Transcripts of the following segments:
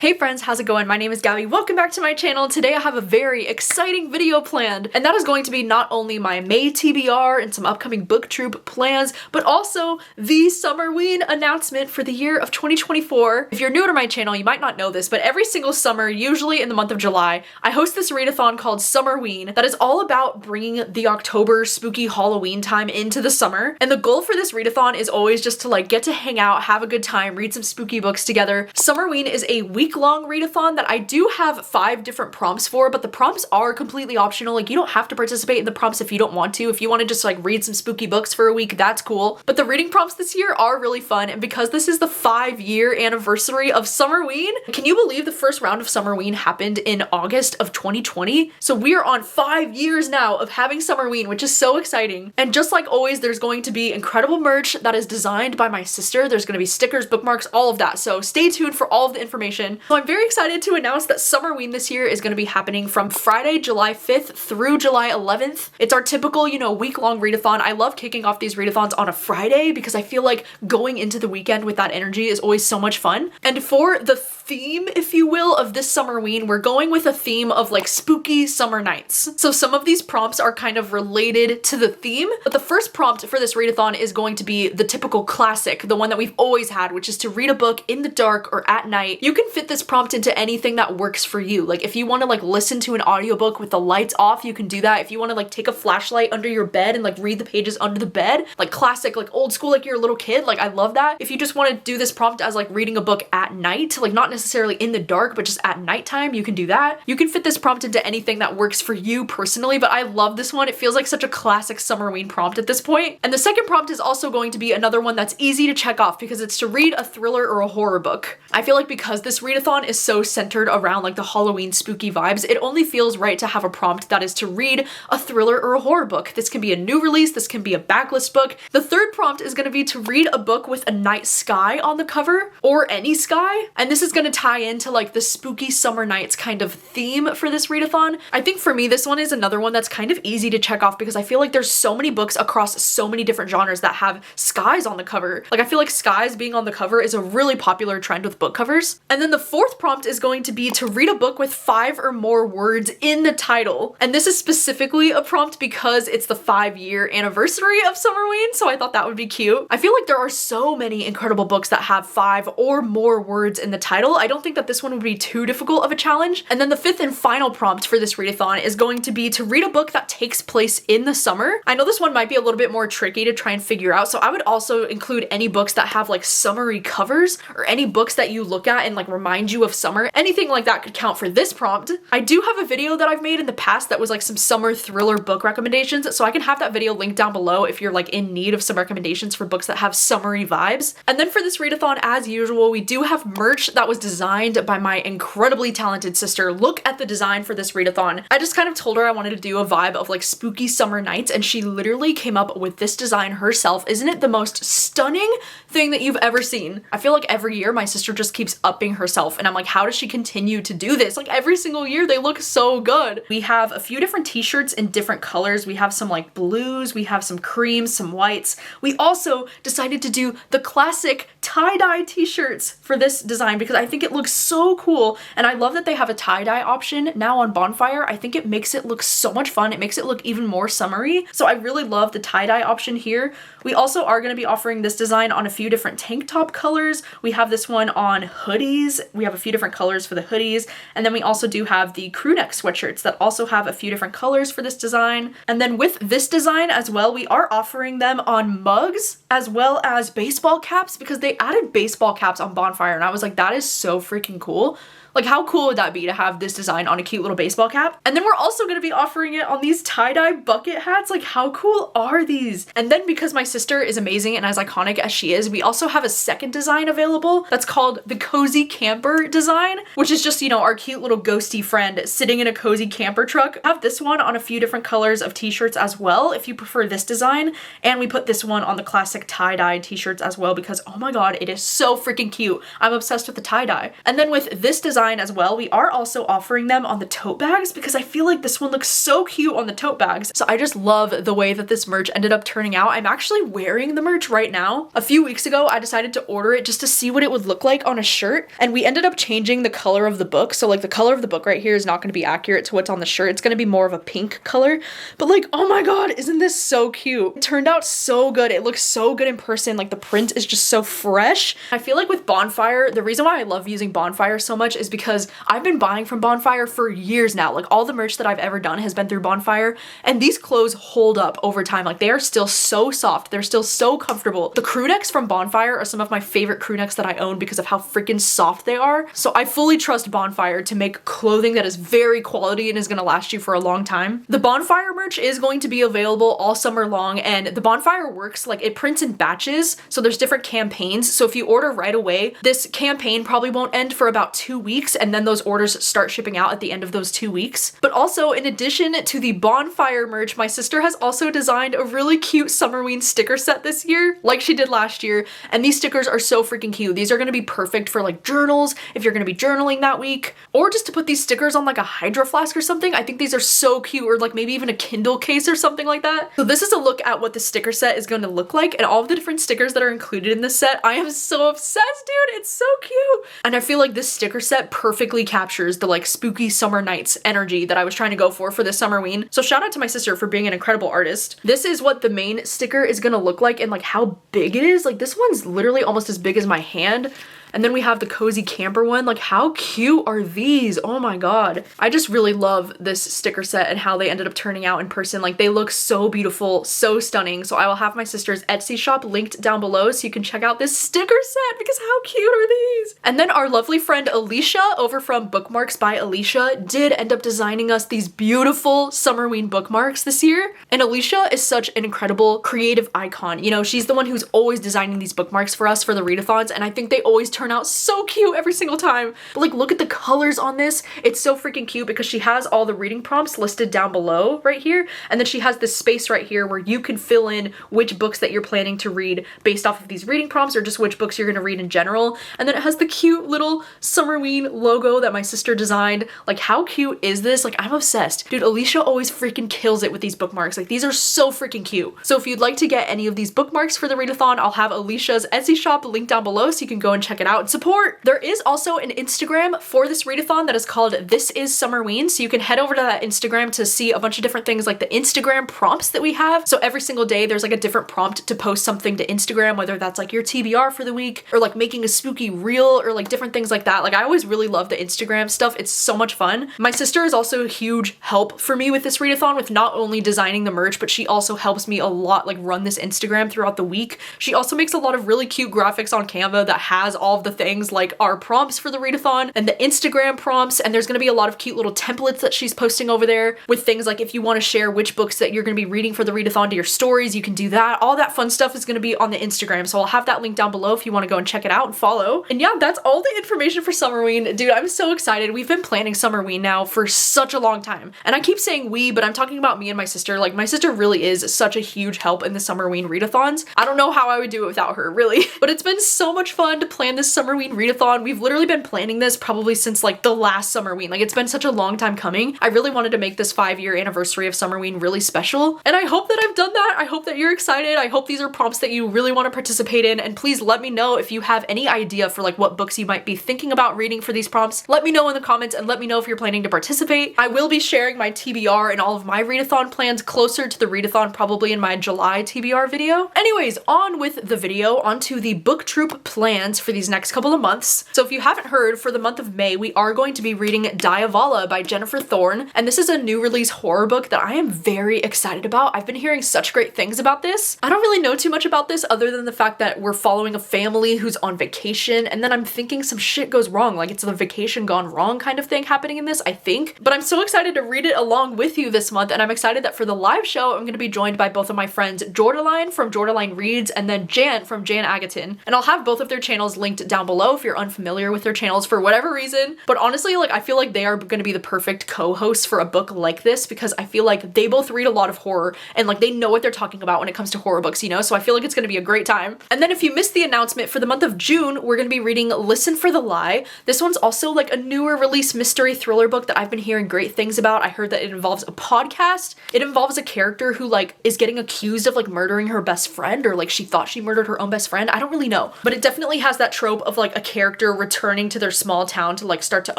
Hey friends, how's it going? My name is Gabby. Welcome back to my channel. Today I have a very exciting video planned, and that is going to be not only my May TBR and some upcoming booktube plans, but also the Summerween announcement for the year of 2024. If you're new to my channel, you might not know this, but every single summer, usually in the month of July, I host this readathon called Summerween that is all about bringing the October spooky Halloween time into the summer. And the goal for this readathon is always just to get to hang out, have a good time, read some spooky books together. Summerween is a week-long readathon that I do have 5 different prompts for, but the prompts are completely optional. You don't have to participate in the prompts if you don't want to. If you want to just read some spooky books for a week, that's cool. But the reading prompts this year are really fun, and because this is the 5-year anniversary of Summerween, can you believe the first round of Summerween happened in August of 2020? So we are on 5 years now of having Summerween, which is so exciting. And just like always, there's going to be incredible merch that is designed by my sister. There's going to be stickers, bookmarks, all of that. So stay tuned for all of the information. So I'm very excited to announce that Summerween this year is going to be happening from Friday, July 5th through July 11th. It's our typical, week-long readathon. I love kicking off these readathons on a Friday because I feel like going into the weekend with that energy is always so much fun. And for the theme, if you will, of this Summerween, we're going with a theme of spooky summer nights. So some of these prompts are kind of related to the theme, but the first prompt for this readathon is going to be the typical classic, the one that we've always had, which is to read a book in the dark or at night. You can fit this prompt into anything that works for you. If you want to listen to an audiobook with the lights off, you can do that. If you want to take a flashlight under your bed and read the pages under the bed, classic, old school, you're a little kid, I love that. If you just want to do this prompt as reading a book at night, not necessarily in the dark, but just at nighttime, you can do that. You can fit this prompt into anything that works for you personally, but I love this one. It feels like such a classic Summerween prompt at this point. And the second prompt is also going to be another one that's easy to check off because it's to read a thriller or a horror book. I feel like because this readathon is so centered around the Halloween spooky vibes, it only feels right to have a prompt that is to read a thriller or a horror book. This can be a new release, this can be a backlist book. The third prompt is going to be to read a book with a night sky on the cover, or any sky, and this is going to tie into the spooky summer nights kind of theme for this readathon. I think for me this one is another one that's kind of easy to check off because I feel like there's so many books across so many different genres that have skies on the cover. I feel like skies being on the cover is a really popular trend with book covers. And then the fourth prompt is going to be to read a book with 5 or more words in the title. And this is specifically a prompt because it's the 5-year anniversary of Summerween, so I thought that would be cute. I feel like there are so many incredible books that have 5 or more words in the title. I don't think that this one would be too difficult of a challenge. And then the fifth and final prompt for this readathon is going to be to read a book that takes place in the summer. I know this one might be a little bit more tricky to try and figure out, so I would also include any books that have summery covers or any books that you look at and remind you of summer. Anything like that could count for this prompt. I do have a video that I've made in the past that was some summer thriller book recommendations, so I can have that video linked down below if you're in need of some recommendations for books that have summery vibes. And then for this readathon, as usual, we do have merch that was designed by my incredibly talented sister. Look at the design for this readathon. I just kind of told her I wanted to do a vibe of spooky summer nights, and she literally came up with this design herself. Isn't it the most stunning thing that you've ever seen? I feel like every year my sister just keeps upping herself, and I'm how does she continue to do this? Every single year they look so good. We have a few different t-shirts in different colors. We have some blues, we have some creams, some whites. We also decided to do the classic tie-dye t-shirts for this design because I think it looks so cool, and I love that they have a tie-dye option now on Bonfire. I think it makes it look so much fun. It makes it look even more summery, so I really love the tie-dye option here. We also are going to be offering this design on a few different tank top colors. We have this one on hoodies. We have a few different colors for the hoodies, and then we also do have the crew neck sweatshirts that also have a few different colors for this design. And then with this design as well, we are offering them on mugs as well as baseball caps because they added baseball caps on Bonfire, and I was that is so freaking cool. How cool would that be to have this design on a cute little baseball cap? And then we're also going to be offering it on these tie-dye bucket hats. How cool are these? And then because my sister is amazing and as iconic as she is, we also have a second design available that's called the Cozy Camper design, which is just, our cute little ghosty friend sitting in a cozy camper truck. I have this one on a few different colors of t-shirts as well if you prefer this design. And we put this one on the classic tie-dye t-shirts as well because, oh my god, it is so freaking cute. I'm obsessed with the tie-dye. And then with this design as well, we are also offering them on the tote bags because I feel like this one looks so cute on the tote bags. So I just love the way that this merch ended up turning out. I'm actually wearing the merch right now. A few weeks ago, I decided to order it just to see what it would look like on a shirt, and we ended ended up changing the color of the book. So like the color of the book right here is not going to be accurate to what's on the shirt. It's going to be more of a pink color. But like, oh my god, isn't this so cute? It turned out so good. It looks so good in person. Like the print is just so fresh. I feel like with Bonfire, the reason why I love using Bonfire so much is because I've been buying from Bonfire for years now. Like all the merch that I've ever done has been through Bonfire, and these clothes hold up over time. Like they are still so soft. They're still so comfortable. The crew necks from Bonfire are some of my favorite crew necks that I own because of how freaking soft they are. So I fully trust Bonfire to make clothing that is very quality and is gonna last you for a long time. The Bonfire merch is going to be available all summer long, and the Bonfire works like it prints in batches. So there's different campaigns. So if you order right away, this campaign probably won't end for about 2 weeks, and then those orders start shipping out at the end of those 2 weeks. But also, in addition to the Bonfire merch, my sister has also designed a really cute Summerween sticker set this year, like she did last year, and these stickers are so freaking cute. These are gonna be perfect for like journals, if you're gonna be journaling that week, or just to put these stickers on like a Hydro Flask or something. I think these are so cute, or like maybe even a Kindle case or something like that. So this is a look at what the sticker set is going to look like, and all of the different stickers that are included in this set. I am so obsessed, dude. It's so cute. And I feel like this sticker set perfectly captures the like spooky summer nights energy that I was trying to go for this Summerween. So shout out to my sister for being an incredible artist. This is what the main sticker is going to look like, and like how big it is. Like this one's literally almost as big as my hand. And then we have the cozy camper one. Like how cute are these? Oh my god. I just really love this sticker set and how they ended up turning out in person. Like they look so beautiful, so stunning. So I will have my sister's Etsy shop linked down below so you can check out this sticker set, because how cute are these? And then our lovely friend Alicia over from Bookmarks by Alicia did end up designing us these beautiful Summerween bookmarks this year. And Alicia is such an incredible creative icon. You know, she's the one who's always designing these bookmarks for us for the readathons, and I think they always turn out so cute every single time. But like, look at the colors on this. It's so freaking cute because she has all the reading prompts listed down below right here, and then she has this space right here where you can fill in which books that you're planning to read based off of these reading prompts, or just which books you're gonna read in general. And then it has the cute little Summerween logo that my sister designed. Like how cute is this? Like I'm obsessed. Dude, Alicia always freaking kills it with these bookmarks. Like these are so freaking cute. So if you'd like to get any of these bookmarks for the readathon, I'll have Alicia's Etsy shop linked down below so you can go and check it out and support. There is also an Instagram for this readathon that is called This Is Summerween, so you can head over to that Instagram to see a bunch of different things like the Instagram prompts that we have. So every single day there's like a different prompt to post something to Instagram, whether that's like your TBR for the week or like making a spooky reel or like different things like that. Like I always really love the Instagram stuff. It's so much fun. My sister is also a huge help for me with this readathon, with not only designing the merch, but she also helps me a lot like run this Instagram throughout the week. She also makes a lot of really cute graphics on Canva that has all of the things like our prompts for the readathon and the Instagram prompts, and there's gonna be a lot of cute little templates that she's posting over there with things like if you want to share which books that you're gonna be reading for the readathon to your stories, you can do that. All that fun stuff is gonna be on the Instagram, so I'll have that link down below if you want to go and check it out and follow. And yeah, that's all the information for Summerween. Dude, I'm so excited. We've been planning Summerween now for such a long time, and I keep saying we, but I'm talking about me and my sister. Like my sister really is such a huge help in the Summerween readathons. I don't know how I would do it without her, really. But it's been so much fun to plan this Summerween readathon. We've literally been planning this probably since like the last Summerween. Like it's been such a long time coming. I really wanted to make this 5-year anniversary of Summerween really special, and I hope that I've done that. I hope that you're excited. I hope these are prompts that you really want to participate in, and please let me know if you have any idea for like what books you might be thinking about reading for these prompts. Let me know in the comments and let me know if you're planning to participate. I will be sharing my TBR and all of my readathon plans closer to the readathon, probably in my July TBR video. Anyways, on with the video, onto the book troop plans for these next couple of months. So if you haven't heard, for the month of May, we are going to be reading Diavala by Jennifer Thorne, and this is a new release horror book that I am very excited about. I've been hearing such great things about this. I don't really know too much about this other than the fact that we're following a family who's on vacation, and then I'm thinking some shit goes wrong, like it's the vacation gone wrong kind of thing happening in this, I think. But I'm so excited to read it along with you this month, and I'm excited that for the live show, I'm going to be joined by both of my friends, Jordaline from Jordaline Reads, and then Jan from Jan Agaton. And I'll have both of their channels linked down below if you're unfamiliar with their channels for whatever reason. But honestly, like I feel like they are going to be the perfect co-hosts for a book like this, because I feel like they both read a lot of horror and like they know what they're talking about when it comes to horror books, you know? So I feel like it's going to be a great time. And then if you missed the announcement, for the month of June, we're going to be reading Listen for the Lie. This one's also like a newer release mystery thriller book that I've been hearing great things about. I heard that it involves a podcast. It involves a character who like is getting accused of like murdering her best friend, or like she thought she murdered her own best friend. I don't really know, but it definitely has that trope trope of like a character returning to their small town to like start to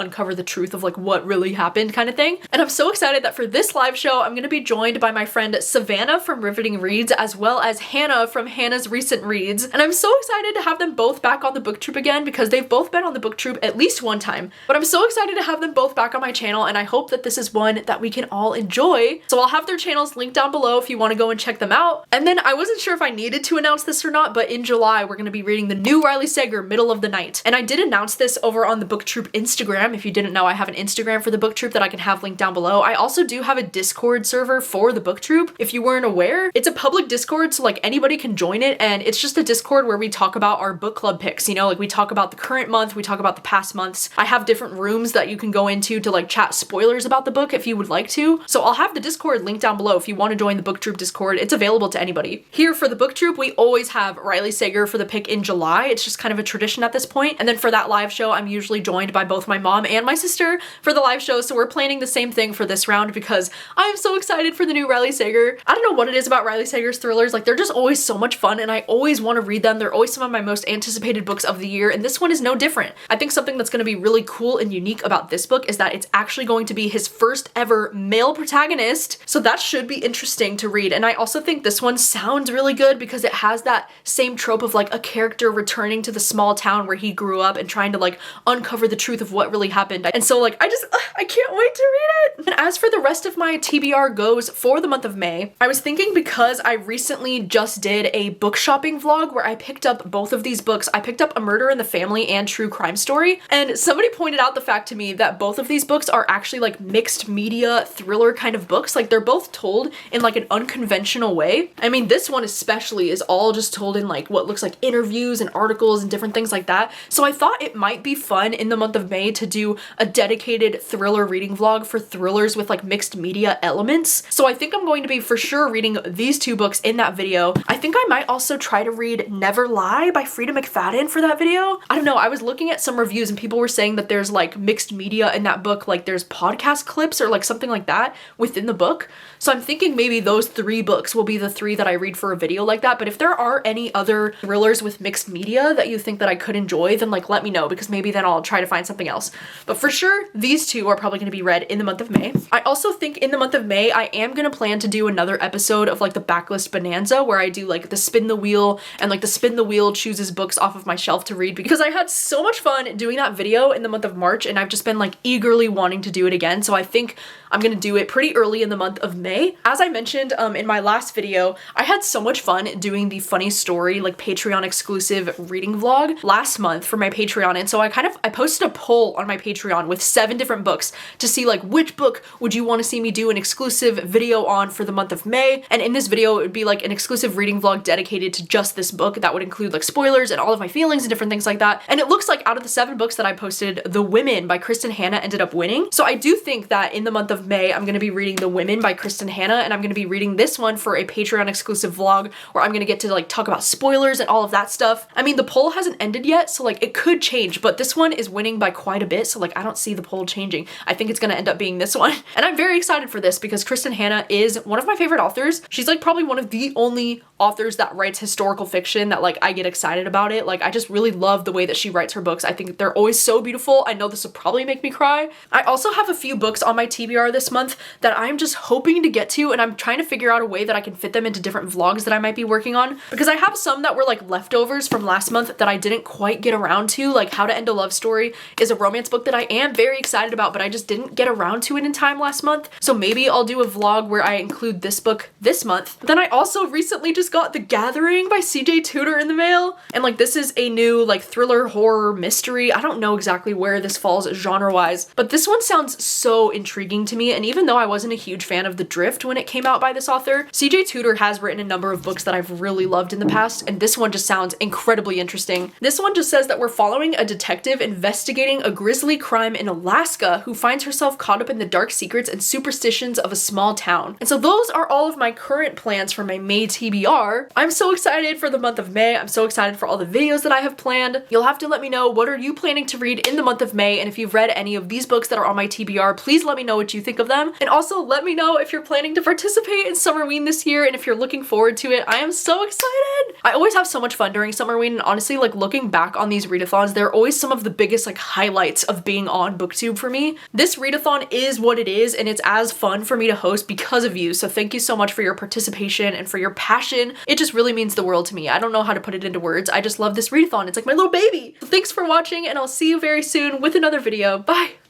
uncover the truth of like what really happened kind of thing. And I'm so excited that for this live show, I'm gonna be joined by my friend Savannah from Riveting Reads, as well as Hannah from Hannah's Recent Reads. And I'm so excited to have them both back on the booktube again because they've both been on the booktube at least one time. But I'm so excited to have them both back on my channel, and I hope that this is one that we can all enjoy. So I'll have their channels linked down below if you want to go and check them out. And then I wasn't sure if I needed to announce this or not, but in July we're going to be reading the new Riley Sager, Middle of the Night. And I did announce this over on the booktube Instagram. If you didn't know, I have an Instagram for the booktube that I can have linked down below. I also do have a Discord server for the booktube. If you weren't aware, it's a public Discord, so like anybody can join it, and it's just a Discord where we talk about our book club picks, you know, like we talk about the current month, we talk about the past months. I have different rooms that you can go into to like chat spoilers about the book if you would like to. So I'll have the Discord linked down below if you want to join the booktube Discord. It's available to anybody. Here for the booktube, we always have Riley Sager for the pick in July. It's just kind of a tradition at this point. And then for that live show, I'm usually joined by both my mom and my sister for the live show. So we're planning the same thing for this round because I'm so excited for the new Riley Sager. I don't know what it is about Riley Sager's thrillers. Like they're just always so much fun and I always want to read them. They're always some of my most anticipated books of the year, and this one is no different. I think something that's going to be really cool and unique about this book is that it's actually going to be his first ever male protagonist, so that should be interesting to read. And I also think this one sounds really good because it has that same trope of like a character returning to the small town where he grew up and trying to like uncover the truth of what really happened. And so like I can't wait to read it. And as for the rest of my TBR goes for the month of May, I was thinking because I recently just did a book shopping vlog where I picked up both of these books. I picked up A Murder in the Family and True Crime Story, and somebody pointed out the fact to me that both of these books are actually like mixed media thriller kind of books. Like they're both told in like an unconventional way. I mean, this one especially is all just told in like what looks like interviews and articles and different things like that. So I thought it might be fun in the month of May to do a dedicated thriller reading vlog for thrillers with like mixed media elements. So I think I'm going to be for sure reading these two books in that video. I think I might also try to read Never Lie by Frida McFadden for that video. I don't know, I was looking at some reviews and people were saying that there's like mixed media in that book, like there's podcast clips or like something like that within the book. So I'm thinking maybe those three books will be the three that I read for a video like that. But if there are any other thrillers with mixed media that you think that I could enjoy, then like let me know, because maybe then I'll try to find something else. But for sure, these two are probably going to be read in the month of May. I also think in the month of May, I am going to plan to do another episode of like the backlist bonanza where I do like the spin the wheel and like the spin the wheel chooses books off of my shelf to read, because I had so much fun doing that video in the month of March and I've just been like eagerly wanting to do it again. So I think I'm gonna do it pretty early in the month of May. As I mentioned in my last video, I had so much fun doing the funny story like Patreon exclusive reading vlog last month for my Patreon, and so I posted a poll on my Patreon with 7 different books to see like which book would you want to see me do an exclusive video on for the month of May. And in this video it would be like an exclusive reading vlog dedicated to just this book that would include like spoilers and all of my feelings and different things like that. And it looks like out of the 7 books that I posted, The Women by Kristen Hanna ended up winning. So I do think that in the month of May I'm going to be reading The Women by Kristen Hanna, and I'm going to be reading this one for a Patreon exclusive vlog where I'm going to get to like talk about spoilers and all of that stuff. I mean, the poll hasn't ended yet, so like it could change, but this one is winning by quite a bit, so like I don't see the poll changing. I think it's going to end up being this one. And I'm very excited for this because Kristen Hanna is one of my favorite authors. She's like probably one of the only authors that writes historical fiction that like I get excited about it. Like I just really love the way that she writes her books. I think they're always so beautiful. I know this will probably make me cry. I also have a few books on my TBR this month that I'm just hoping to get to, and I'm trying to figure out a way that I can fit them into different vlogs that I might be working on, because I have some that were like leftovers from last month that I didn't quite get around to. Like How to End a Love Story is a romance book that I am very excited about, but I just didn't get around to it in time last month. So maybe I'll do a vlog where I include this book this month. Then I also recently just got The Gathering by CJ Tudor in the mail, and like this is a new like thriller horror mystery. I don't know exactly where this falls genre wise, but this one sounds so intriguing to me. And even though I wasn't a huge fan of The Drift when it came out by this author, CJ Tudor has written a number of books that I've really loved in the past, and this one just sounds incredibly interesting. This one just says that we're following a detective investigating a grisly crime in Alaska who finds herself caught up in the dark secrets and superstitions of a small town. And so those are all of my current plans for my May TBR. I'm so excited for the month of May. I'm so excited for all the videos that I have planned. You'll have to let me know, what are you planning to read in the month of May? And if you've read any of these books that are on my TBR, please let me know what you think of them. And also let me know if you're planning to participate in Summerween this year and if you're looking forward to it. I am so excited. I always have so much fun during Summerween, and honestly, like looking looking back on these readathons, they're always some of the biggest like highlights of being on booktube for me. This readathon is what it is, and it's as fun for me to host because of you. So thank you so much for your participation and for your passion. It just really means the world to me. I don't know how to put it into words. I just love this readathon. It's like my little baby. So thanks for watching, and I'll see you very soon with another video. Bye.